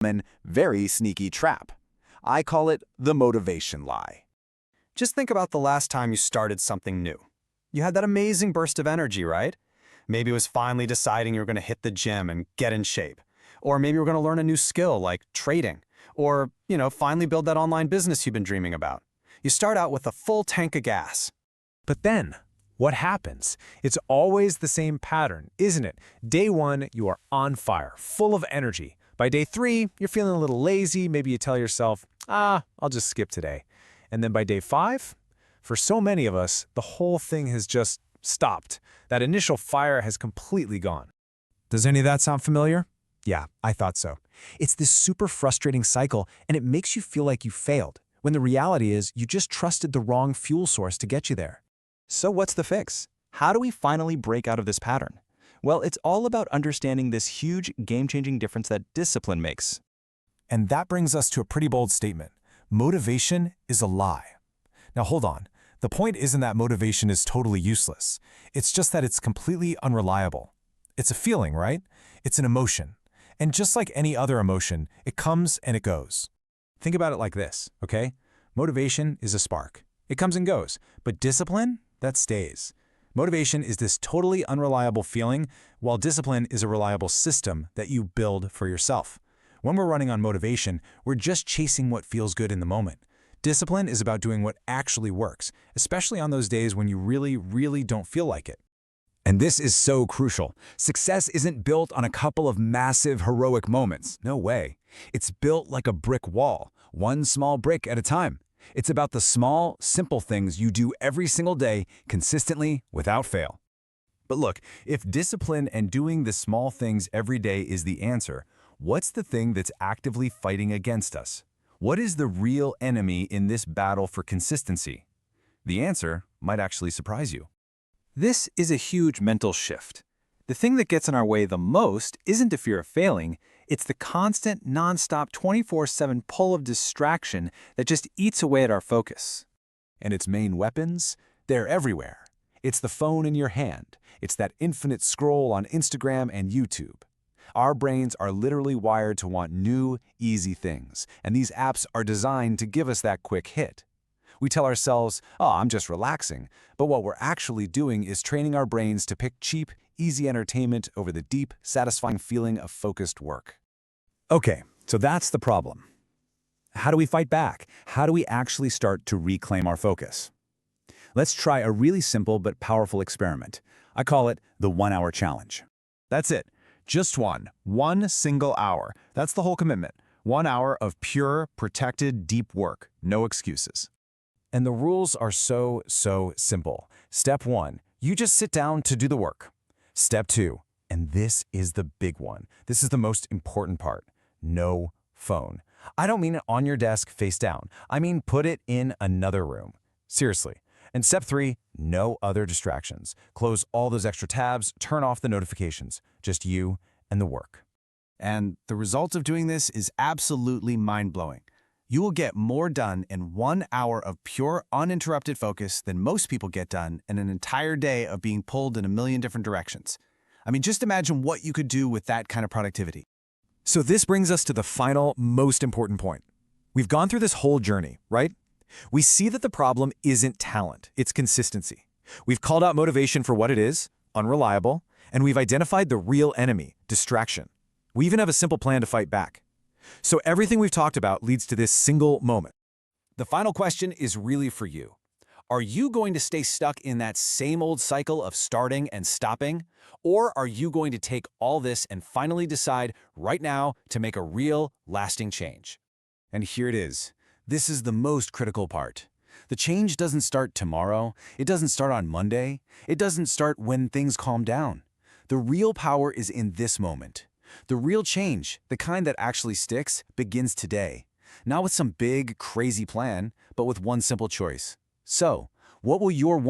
common, very sneaky trap. I call it the motivation lie. Just think about the last time you started something new. You had that amazing burst of energy, right? Maybe it was finally deciding you were going to hit the gym and get in shape. Or maybe you were going to learn a new skill like trading. Or, finally build that online business you've been dreaming about. You start out with a full tank of gas. But then, what happens? It's always the same pattern, isn't it? Day 1, you are on fire, full of energy. By day 3, you're feeling a little lazy. Maybe you tell yourself, I'll just skip today. And then by day 5, for so many of us, the whole thing has just stopped. That initial fire has completely gone. Does any of that sound familiar? Yeah, I thought so. It's this super frustrating cycle, and it makes you feel like you failed, when the reality is you just trusted the wrong fuel source to get you there. So what's the fix? How do we finally break out of this pattern? Well, it's all about understanding this huge game-changing difference that discipline makes. And that brings us to a pretty bold statement. Motivation is a lie. Now hold on. The point isn't that motivation is totally useless. It's just that it's completely unreliable. It's a feeling, right? It's an emotion. And just like any other emotion, it comes and it goes. Think about it like this, okay? Motivation is a spark. It comes and goes. But discipline, that stays. Motivation is this totally unreliable feeling, while discipline is a reliable system that you build for yourself. When we're running on motivation, we're just chasing what feels good in the moment. Discipline is about doing what actually works, especially on those days when you really don't feel like it. And this is so crucial. Success isn't built on a couple of massive, heroic moments. No way. It's built like a brick wall, one small brick at a time. It's about the small, simple things you do every single day, consistently, without fail. But look, if discipline and doing the small things every day is the answer, what's the thing that's actively fighting against us? What is the real enemy in this battle for consistency? The answer might actually surprise you. This is a huge mental shift. The thing that gets in our way the most isn't the fear of failing, it's the constant, non-stop, 24/7 pull of distraction that just eats away at our focus. And its main weapons? They're everywhere. It's the phone in your hand. It's that infinite scroll on Instagram and YouTube. Our brains are literally wired to want new, easy things, and these apps are designed to give us that quick hit. We tell ourselves, I'm just relaxing, but what we're actually doing is training our brains to pick cheap, easy entertainment over the deep, satisfying feeling of focused work. Okay, so that's the problem. How do we fight back? How do we actually start to reclaim our focus? Let's try a really simple but powerful experiment. I call it the 1-hour challenge. That's it. Just one single hour. That's the whole commitment. 1 hour of pure, protected, deep work. No excuses. And the rules are so simple. Step 1, you just sit down to do the work. Step 2, and this is the big one. This is the most important part. No phone. I don't mean it on your desk face down. I mean put it in another room. Seriously. And step 3, no other distractions. Close all those extra tabs, turn off the notifications. Just you and the work. And the result of doing this is absolutely mind-blowing. You will get more done in 1 hour of pure, uninterrupted focus than most people get done in an entire day of being pulled in a million different directions. I mean, just imagine what you could do with that kind of productivity. So this brings us to the final, most important point. We've gone through this whole journey, right? We see that the problem isn't talent, it's consistency. We've called out motivation for what it is, unreliable, and we've identified the real enemy, distraction. We even have a simple plan to fight back. So everything we've talked about leads to this single moment. The final question is really for you. Are you going to stay stuck in that same old cycle of starting and stopping? Or are you going to take all this and finally decide right now to make a real, lasting change? And here it is. This is the most critical part. The change doesn't start tomorrow. It doesn't start on Monday. It doesn't start when things calm down. The real power is in this moment. The real change, the kind that actually sticks, begins today. Not with some big, crazy plan, but with one simple choice. So, what will your one